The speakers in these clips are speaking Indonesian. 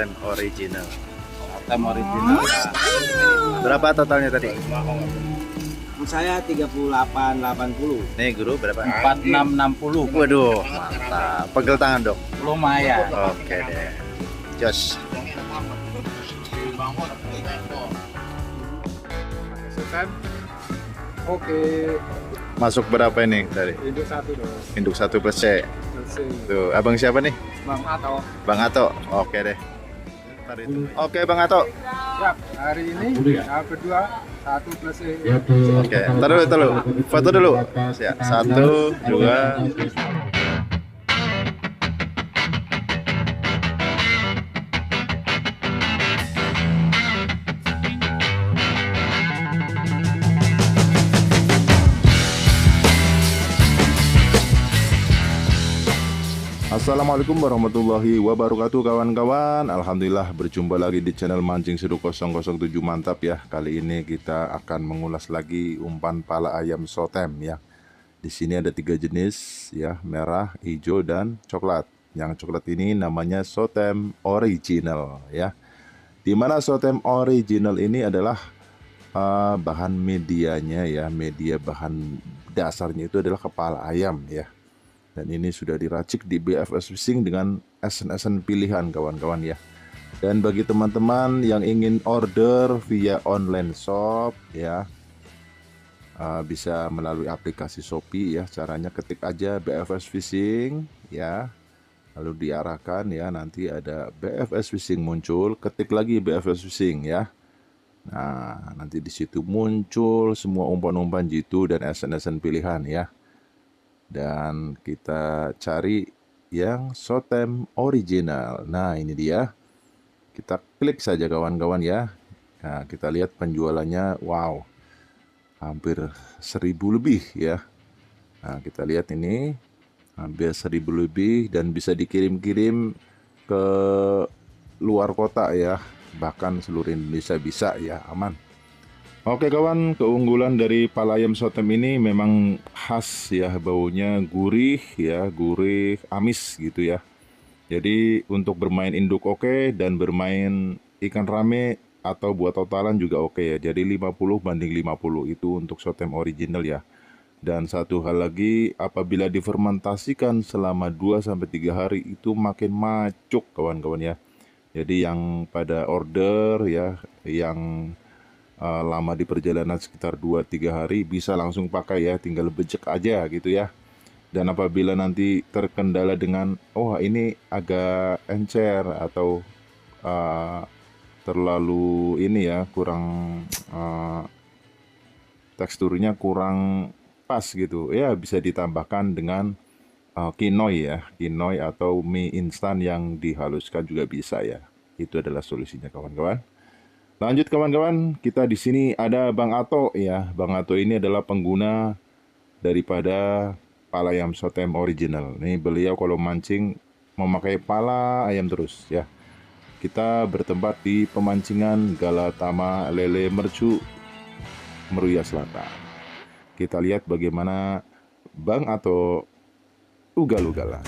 Sotem original. Sotem original. Berapa totalnya tadi? Saya 3880. Nih guru berapa? 4660. Waduh, mantap. Pegel tangan dong. Lumayan. Oke deh. Jos. Sotem. Oke, Masuk berapa ini tadi? induk satu dong. Induk 1 plus C. Selesai. Tuh, abang siapa nih? Bang Ato. Bang Ato. Oke deh. Oke Bang Ato. Siap. Hari ini yang kedua 1 plus E. Oke, ntar dulu. Foto dulu. Siap. 1, 2. Assalamualaikum warahmatullahi wabarakatuh kawan-kawan. Alhamdulillah berjumpa lagi di channel Mancing Seru 007. Mantap ya. Kali ini kita akan mengulas lagi umpan pala ayam Sotem ya. Di sini ada 3 jenis ya, merah, hijau dan coklat. Yang coklat ini namanya Sotem original ya. Dimana Sotem original ini adalah bahan medianya ya, media bahan dasarnya itu adalah kepala ayam ya. Dan ini sudah diracik di BFS Fishing dengan esen-esen pilihan kawan-kawan ya. Dan bagi teman-teman yang ingin order via online shop ya, bisa melalui aplikasi Shopee ya. Caranya ketik aja BFS Fishing ya, lalu diarahkan ya, nanti ada BFS Fishing muncul, ketik lagi BFS Fishing ya. Nah, nanti di situ muncul semua umpan-umpan jitu dan esen-esen pilihan ya. Dan kita cari yang Sotem original. Nah ini dia. Kita klik saja kawan-kawan ya. Nah kita lihat penjualannya. Wow, hampir 1000 lebih ya. Nah kita lihat ini hampir 1000 lebih. Dan bisa dikirim-kirim ke luar kota ya. Bahkan seluruh Indonesia bisa ya, aman. Oke kawan, keunggulan dari pala ayam Sotem ini memang khas ya, baunya gurih ya, gurih, amis gitu ya. Jadi untuk bermain induk oke, dan bermain ikan rame atau buat totalan juga oke ya. Jadi 50/50 itu untuk Sotem original ya. Dan satu hal lagi, apabila difermentasikan selama 2-3 hari itu makin macuk kawan-kawan ya. Jadi yang pada order ya, yang lama di perjalanan sekitar 2-3 hari bisa langsung pakai ya, tinggal becek aja gitu ya. Dan apabila nanti terkendala dengan ini agak encer atau terlalu ini ya, kurang teksturnya kurang pas gitu ya, bisa ditambahkan dengan quinoy ya, quinoy atau mie instan yang dihaluskan juga bisa ya. Itu adalah solusinya kawan-kawan. Lanjut kawan-kawan, kita di sini ada Bang Ato ya. Bang Ato ini adalah pengguna daripada pala ayam Sotem original. Nih beliau kalau mancing memakai pala ayam terus ya. Kita bertempat di pemancingan Galatama Lele Mercu, Meruya Selatan. Kita lihat bagaimana Bang Ato ugal-ugalan.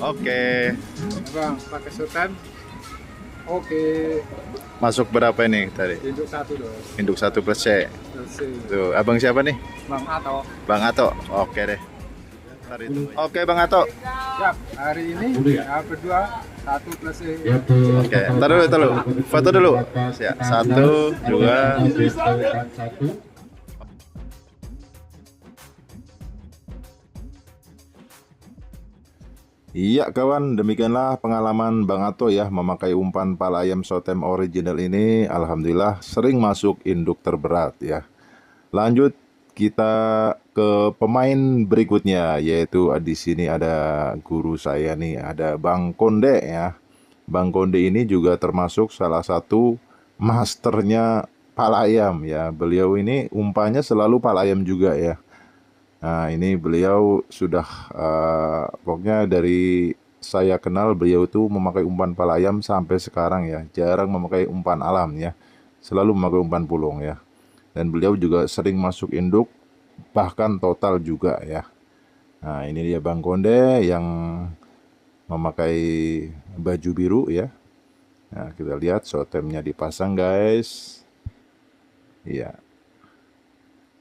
Oke. Bang, pakai sultan. Oke, Masuk berapa ini tadi? induk satu dong. Induk 1 plus C. Selesai. Tuh, abang siapa nih? Bang Ato. Bang Ato. Oke deh. Oke Bang Ato. Siap, hari ini yang kedua 1 plus E. Oke, ntar dulu. Foto dulu. Ya, 1, 2. Iya kawan, demikianlah pengalaman Bang Ato ya memakai umpan pala ayam Sotem original ini. Alhamdulillah sering masuk induk terberat ya. Lanjut kita ke pemain berikutnya, yaitu di sini ada guru saya nih, ada Bang Konde ya. Bang Konde ini juga termasuk salah satu masternya pala ayam ya. Beliau ini umpannya selalu pala ayam juga ya. Nah, ini beliau sudah pokoknya dari saya kenal beliau itu memakai umpan pala ayam sampai sekarang ya. Jarang memakai umpan alam ya. Selalu memakai umpan pulung ya. Dan beliau juga sering masuk induk, bahkan total juga ya. Nah, ini dia Bang Konde yang memakai baju biru ya. Nah, kita lihat sotemnya dipasang guys. Iya.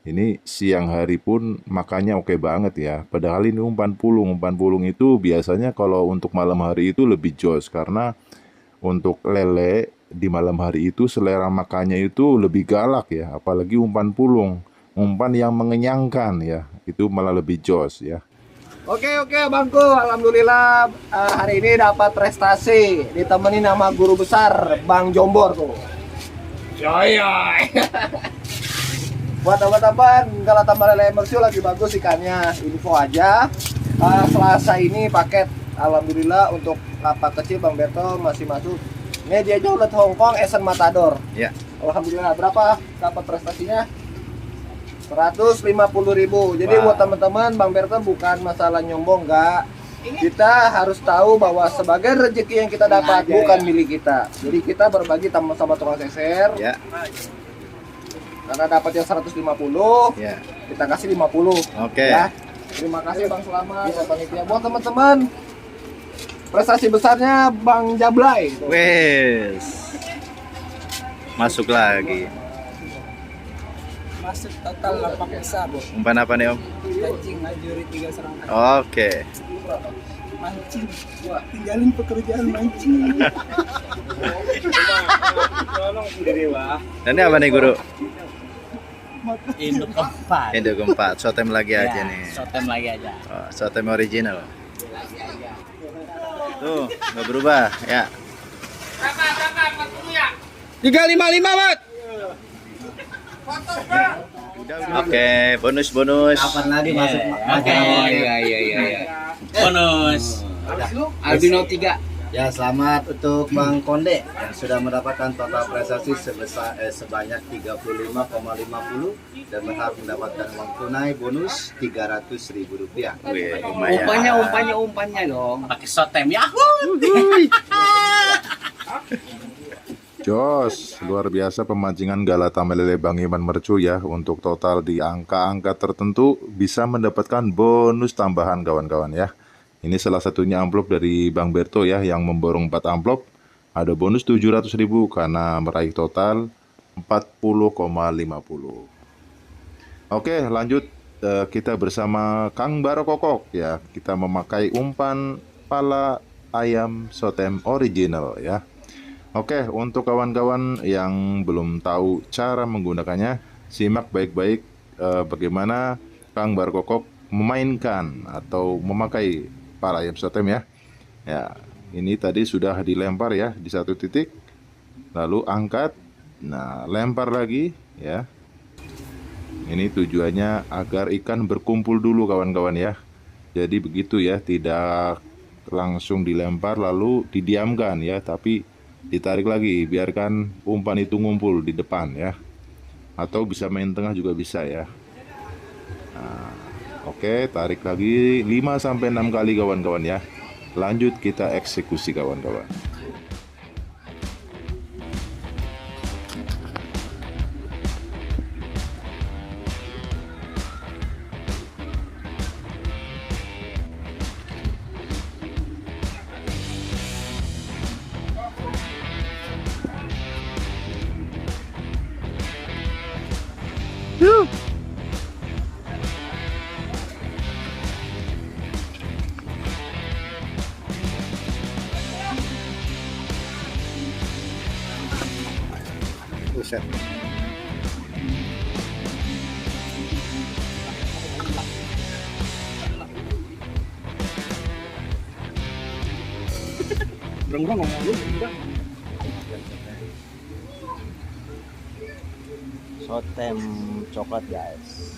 Ini siang hari pun makannya oke banget ya. Padahal ini umpan pulung. Umpan pulung itu biasanya kalau untuk malam hari itu lebih jos. Karena untuk lele di malam hari itu selera makannya itu lebih galak ya. Apalagi umpan pulung. Umpan yang mengenyangkan ya. Itu malah lebih jos ya. Oke Bangku, alhamdulillah hari ini dapat prestasi ditemenin sama guru besar Bang Jombor tuh. Yoy. Buat teman-teman Galata Lele Mercu lagi bagus ikannya, info aja. Selasa ini paket, alhamdulillah untuk lapak kecil Bang Berto masih masuk. Ini dia Jaulet Hongkong Esen Matador. Ya. Alhamdulillah berapa dapat prestasinya? 150.000. Jadi buat teman-teman Bang Berto bukan masalah nyombong, enggak. Kita harus tahu bahwa sebagai rezeki yang kita dapat bukan milik kita. Jadi kita berbagi sama tukang seser. Ya. Karena dapatnya 150, Ya. kita kasih 50. Oke. Ya. Terima kasih Bang Selamat dan panitia. Buat teman-teman, prestasi besarnya Bang Jablay. Wes. Masuk lagi. Masuk total lapak besar. Umpan apa nih Om? Mancing ajuri 3 serangkai. Oke. Mancing. Wah, tinggalin pekerjaan mancing. Dan ini apa nih guru? Induk keempat. Induk keempat. Sotem lagi aja Ya, nih. Sotem lagi aja. Oh, sotem original. Tuh, nggak berubah ya. 355, Mat. Oke, bonus. Kapan lagi masuk? Oke. Iya. Bonus. Albino 3. Ya, selamat untuk Bang Konde yang sudah mendapatkan total prestasi sebanyak 35,50 dan berhak mendapatkan uang tunai bonus Rp300.000. Wih, lumayan. Umpannya dong. Pakai sotem ya. Jos, luar biasa pemancingan Galata Melele Bang Iman Mercu ya. Untuk total di angka-angka tertentu bisa mendapatkan bonus tambahan kawan-kawan ya. Ini salah satunya amplop dari Bang Berto ya yang memborong 4 amplop. Ada bonus 700.000 karena meraih total 40,50. Oke, lanjut kita bersama Kang Barokokok ya. Kita memakai umpan pala ayam Sotem original ya. Oke, untuk kawan-kawan yang belum tahu cara menggunakannya, simak baik-baik bagaimana Kang Barokokok memainkan atau memakai pala ayam Sotem ya. Ya, ini tadi sudah dilempar ya di satu titik. Lalu angkat. Nah, lempar lagi ya. Ini tujuannya agar ikan berkumpul dulu kawan-kawan ya. Jadi begitu ya, tidak langsung dilempar lalu didiamkan ya, tapi ditarik lagi, biarkan umpan itu ngumpul di depan ya. Atau bisa main tengah juga bisa ya. Nah, oke, tarik lagi 5-6 kali kawan-kawan ya. Lanjut kita eksekusi kawan-kawan. Buset. Sotem coklat guys.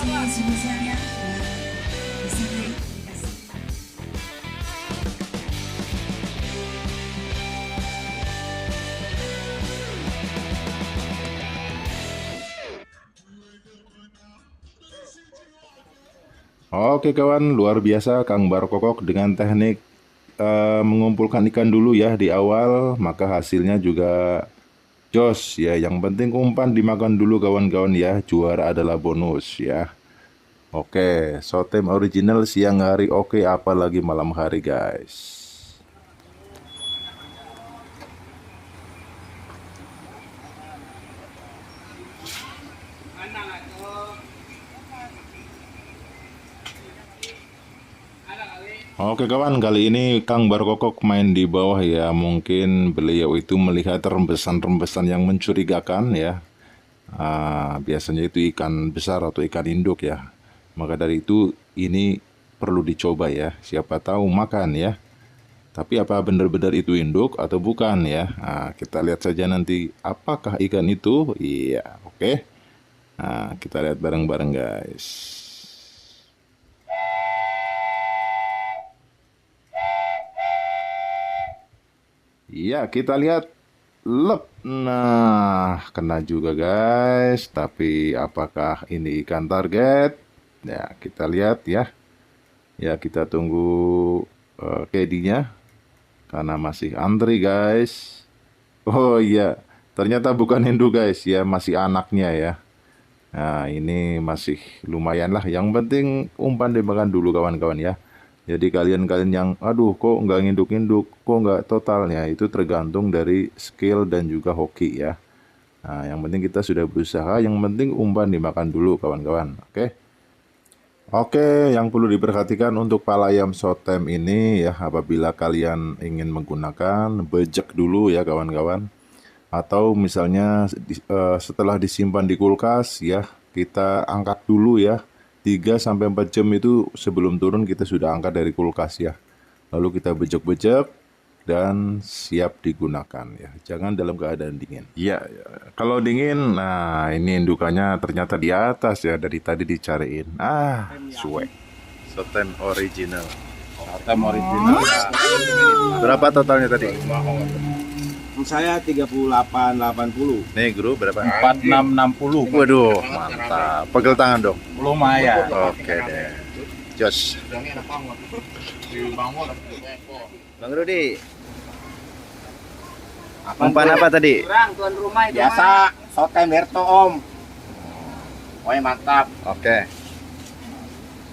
Terima kasih sebesarnya. Bisa terima kasih. Oke kawan, luar biasa Kang Barkokok dengan teknik mengumpulkan ikan dulu ya di awal, maka hasilnya juga jos ya. Yang penting umpan dimakan dulu kawan-kawan ya, juara adalah bonus ya. Oke, Sotem original siang hari oke, apalagi malam hari guys. Oke kawan, kali ini Kang Barkokok main di bawah ya. Mungkin beliau itu melihat rembesan-rembesan yang mencurigakan ya. Biasanya itu ikan besar atau ikan induk ya. Maka dari itu ini perlu dicoba ya. Siapa tahu makan ya. Tapi apa benar-benar itu induk atau bukan ya? Kita lihat saja nanti apakah ikan itu. Iya, oke. Kita lihat bareng-bareng guys. Iya, kita lihat lep. Nah, kena juga guys. Tapi apakah ini ikan target? Ya, kita lihat ya. Ya, kita tunggu kedinya karena masih antri guys. Oh iya, ternyata bukan induk guys ya, masih anaknya ya. Nah, ini masih lumayan lah. Yang penting umpan dimakan dulu kawan-kawan ya. Jadi kalian-kalian yang aduh kok nggak nginduk-nginduk, kok nggak totalnya, itu tergantung dari skill dan juga hoki ya. Nah, yang penting kita sudah berusaha, yang penting umpan dimakan dulu kawan-kawan. Oke, yang perlu diperhatikan untuk palayam Sotem ini ya, apabila kalian ingin menggunakan, bejek dulu ya kawan-kawan. Atau misalnya setelah disimpan di kulkas ya, kita angkat dulu ya. 3-4 jam itu sebelum turun kita sudah angkat dari kulkas ya. Lalu kita bejek-bejek dan siap digunakan ya. Jangan dalam keadaan dingin. Ya, kalau dingin, nah ini indukannya ternyata di atas ya. Dari tadi dicariin. Suwe. Sotem original. Sotem original. Berapa totalnya tadi? Saya 3880. Negro berapa? 4660. Waduh, mantap. Pegel tangan dong. Lumayan. Oke deh. Jos. Bang Rudi. Umpan apa tadi? Kurang tuan rumah itu. Biasa Sotem Berto Om. Woi mantap. Oke.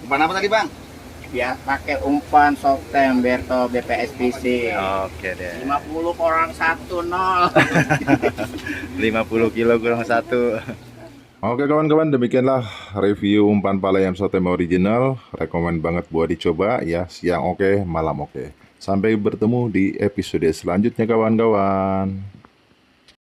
Umpan apa tadi, Bang? Biar pakai umpan Sotem Berto BPSPC. Oke deh. 50 orang 1-0. 50 kilo kurang 1. Oke kawan-kawan, demikianlah review umpan palayam Sotem original. Rekomen banget buat dicoba ya. Siang oke, malam oke. Sampai bertemu di episode selanjutnya kawan-kawan.